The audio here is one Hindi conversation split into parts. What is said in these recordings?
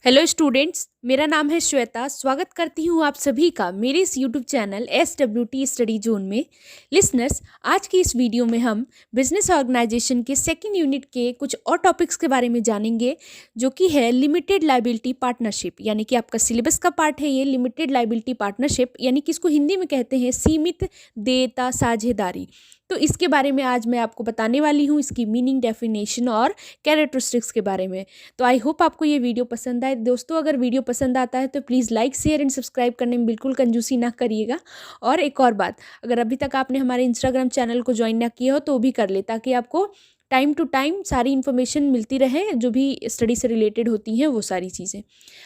हेलो स्टूडेंट्स, मेरा नाम है श्वेता। स्वागत करती हूँ आप सभी का मेरे इस YouTube channel SWT study zone में। लिसनर्स, आज की इस वीडियो में हम बिजनेस ऑर्गेनाइजेशन के सेकंड यूनिट के कुछ और टॉपिक्स के बारे में जानेंगे, जो कि है लिमिटेड लायबिलिटी पार्टनरशिप। यानी कि आपका सिलेबस का पार्ट है ये लिमिटेड लायबिलिटी पार्टनरशिप, यानी कि इसको हिंदी में कहते हैं सीमित देयता साझेदारी। तो इसके बारे में आज मैं आपको बताने वाली हूँ, इसकी मीनिंग, डेफिनेशन और कैरेक्टरिस्टिक्स के बारे में। तो आई होप आपको ये वीडियो पसंद आए। दोस्तों, अगर वीडियो पसंद आता है तो please like, share and subscribe करने में बिल्कुल कंजूसी ना करिएगा। और एक और बात, अगर अभी तक आपने हमारे इंस्टाग्राम चैनल को ज्वाइन ना किया हो तो वो भी कर ले, ताकि आपको टाइम टू टाइम सारी इन्फॉर्मेशन मिलती रहे, जो भी स्टडी से रिलेटेड होती हैं वो सारी चीज़ें।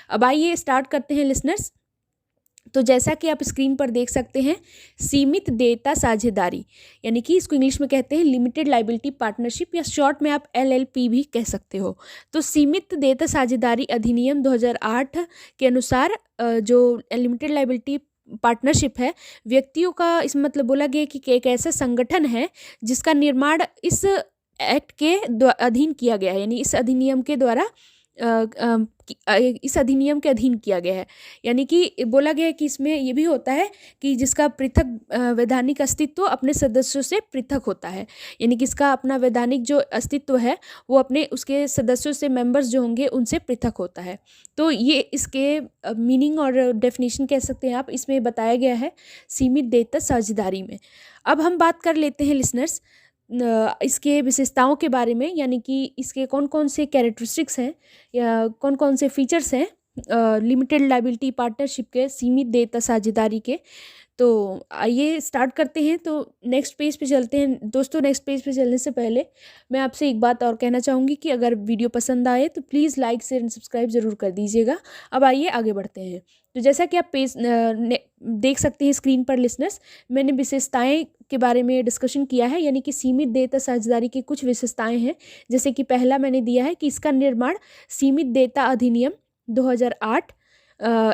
अब आइए स्टार्ट करते हैं लिसनर्स। तो जैसा कि आप स्क्रीन पर देख सकते हैं, सीमित देयता साझेदारी, यानी कि इसको इंग्लिश में कहते हैं लिमिटेड लायबिलिटी पार्टनरशिप, या शॉर्ट में आप LLP भी कह सकते हो। तो सीमित देयता साझेदारी अधिनियम 2008 के अनुसार जो लिमिटेड लायबिलिटी पार्टनरशिप है, व्यक्तियों का इस मतलब बोला गया कि एक ऐसा संगठन है जिसका निर्माण इस एक्ट के अधीन किया गया है, यानी इस अधिनियम के द्वारा इस अधिनियम के अधीन किया गया है। यानी कि बोला गया है कि इसमें ये भी होता है कि जिसका पृथक वैधानिक अस्तित्व अपने सदस्यों से पृथक होता है, यानी कि इसका अपना वैधानिक जो अस्तित्व है वो अपने उसके सदस्यों से, मेंबर्स जो होंगे उनसे पृथक होता है। तो ये इसके मीनिंग और डेफिनेशन कह सकते हैं आप, इसमें बताया गया है सीमित देयता साझेदारी में। अब हम बात कर लेते हैं लिसनर्स इसके विशेषताओं के बारे में, यानी कि इसके कौन कौन से कैरेक्टरिस्टिक्स हैं या कौन कौन से फीचर्स हैं लिमिटेड लायबिलिटी पार्टनरशिप के, सीमित देयता साझेदारी के। तो आइए स्टार्ट करते हैं। तो नेक्स्ट पेज पे चलते हैं। दोस्तों, नेक्स्ट पेज पे चलने से पहले मैं आपसे एक बात और कहना चाहूँगी कि अगर वीडियो पसंद आए तो please like, share and subscribe ज़रूर कर दीजिएगा। अब आइए आगे बढ़ते हैं। तो जैसा कि आप पेज देख सकते हैं स्क्रीन पर लिसनर्स, मैंने विशेषताएं के बारे में डिस्कशन किया है, यानी कि सीमित देयता साझेदारी की कुछ विशेषताएं हैं। जैसे कि पहला मैंने दिया है कि इसका निर्माण सीमित देयता अधिनियम 2008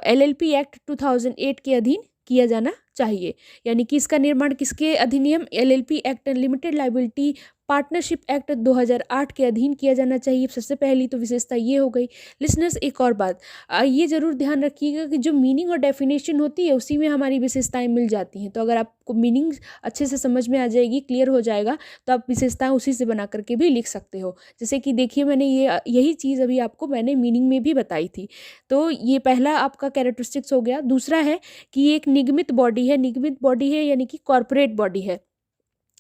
LLP एक्ट 2008 के अधीन किया जाना चाहिए। यानी कि इसका निर्माण किसके अधिनियम, LLP act limited liability partnership act 2008 के अधीन किया जाना चाहिए। सबसे पहली तो विशेषता ये हो गई। लिसनर्स, एक और बात ये ज़रूर ध्यान रखिएगा कि जो मीनिंग और डेफिनेशन होती है उसी में हमारी विशेषताएं मिल जाती हैं। तो अगर आपको मीनिंग अच्छे से समझ में आ जाएगी, क्लियर हो जाएगा, तो आप विशेषताएं उसी से बना करके भी लिख सकते हो। जैसे कि देखिए, मैंने यही चीज़ अभी आपको मैंने मीनिंग में भी बताई थी। तो ये पहला आपका कैरेक्टरिस्टिक्स हो गया। दूसरा है कि ये एक निगमित बॉडी है। निगमित बॉडी है यानी कि कॉरपोरेट बॉडी है।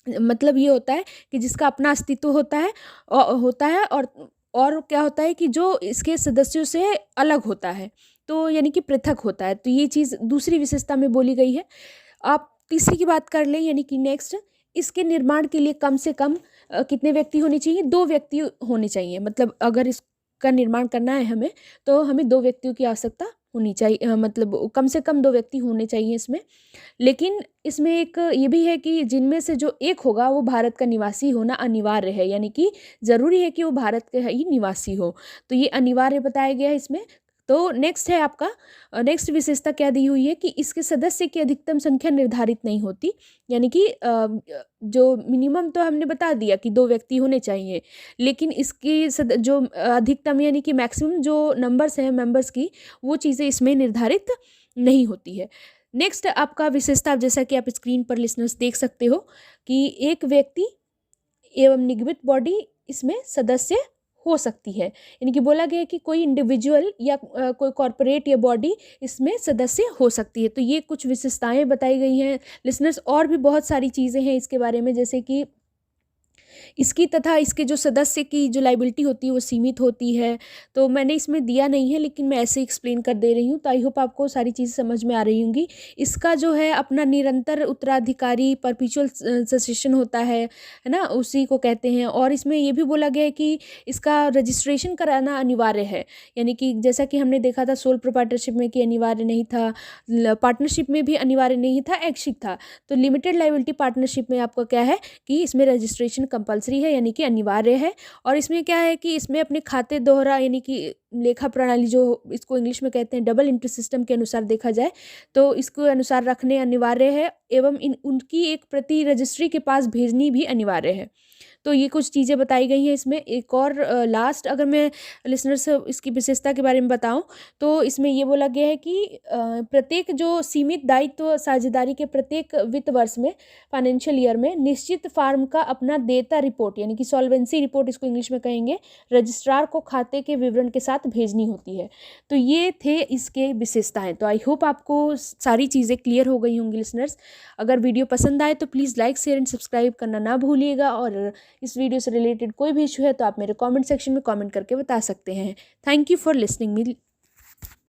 मतलब ये होता है कि जिसका अपना अस्तित्व होता है और क्या होता है कि जो इसके सदस्यों से अलग होता है, तो यानी कि पृथक होता है। तो ये चीज़ दूसरी विशेषता में बोली गई है। आप तीसरी की बात कर लें, यानी कि नेक्स्ट, इसके निर्माण के लिए कम से कम कितने व्यक्ति होने चाहिए? 2 व्यक्ति होने चाहिए। मतलब अगर इसका निर्माण करना है हमें, तो हमें 2 व्यक्तियों की आवश्यकता होनी चाहिए। मतलब कम से कम 2 व्यक्ति होने चाहिए इसमें। लेकिन इसमें एक ये भी है कि जिनमें से जो एक होगा वो भारत का निवासी होना अनिवार्य है, यानी कि ज़रूरी है कि वो भारत का ही निवासी हो। तो ये अनिवार्य बताया गया है इसमें। तो नेक्स्ट है आपका, नेक्स्ट विशेषता क्या दी हुई है कि इसके सदस्य की अधिकतम संख्या निर्धारित नहीं होती। यानी कि जो मिनिमम तो हमने बता दिया कि 2 व्यक्ति होने चाहिए, लेकिन इसकी जो अधिकतम यानी कि मैक्सिमम जो नंबर्स हैं मेंबर्स की, वो चीज़ें इसमें निर्धारित नहीं होती है। नेक्स्ट आपका विशेषता, जैसा कि आप स्क्रीन पर लिसनर्स देख सकते हो कि एक व्यक्ति एवं निगमित बॉडी इसमें सदस्य हो सकती है। यानी कि बोला गया है कि कोई इंडिविजुअल या कोई कॉरपोरेट या बॉडी इसमें सदस्य हो सकती है। तो ये कुछ विशेषताएं बताई गई हैं लिसनर्स। और भी बहुत सारी चीज़ें हैं इसके बारे में, जैसे कि इसकी तथा इसके जो सदस्य की जो लायबिलिटी होती है वो सीमित होती है। तो मैंने इसमें दिया नहीं है, लेकिन मैं ऐसे एक्सप्लेन कर दे रही हूँ। तो आई होप आपको सारी चीज़ें समझ में आ रही होंगी। इसका जो है अपना निरंतर उत्तराधिकारी परपेचुअल सक्सेशन होता है ना, उसी को कहते हैं। और इसमें ये भी बोला गया है कि इसका रजिस्ट्रेशन कराना अनिवार्य है। यानी कि जैसा कि हमने देखा था सोल प्रोप्राइटरशिप में कि अनिवार्य नहीं था, पार्टनरशिप में भी अनिवार्य नहीं था, ऐच्छिक था। तो लिमिटेड लायबिलिटी पार्टनरशिप में आपका क्या है कि इसमें रजिस्ट्रेशन कंपलसरी है, यानी कि अनिवार्य है। और इसमें क्या है कि इसमें अपने खाते दोहरा, यानी कि लेखा प्रणाली जो इसको इंग्लिश में कहते हैं डबल एंट्री सिस्टम के अनुसार देखा जाए तो इसको अनुसार रखने अनिवार्य है, एवं उनकी एक प्रति रजिस्ट्री के पास भेजनी भी अनिवार्य है। तो ये कुछ चीज़ें बताई गई हैं इसमें। एक और लास्ट अगर मैं लिसनर्स इसकी विशेषता के बारे में बताऊं तो इसमें ये बोला गया है कि प्रत्येक जो सीमित दायित्व साझेदारी के प्रत्येक वित्त वर्ष में फाइनेंशियल ईयर में निश्चित फार्म का अपना देयता रिपोर्ट यानी कि सॉल्वेंसी रिपोर्ट इसको इंग्लिश में कहेंगे, रजिस्ट्रार को खाते के विवरण के साथ भेजनी होती है। तो ये थे इसके विशेषताएं। तो आई होप आपको सारी चीज़ें क्लियर हो गई होंगी लिसनर्स। अगर वीडियो पसंद आए तो please like share and subscribe करना ना भूलिएगा, और इस वीडियो से रिलेटेड कोई भी इशू है तो आप मेरे कमेंट सेक्शन में कमेंट करके बता सकते हैं। Thank you for listening me.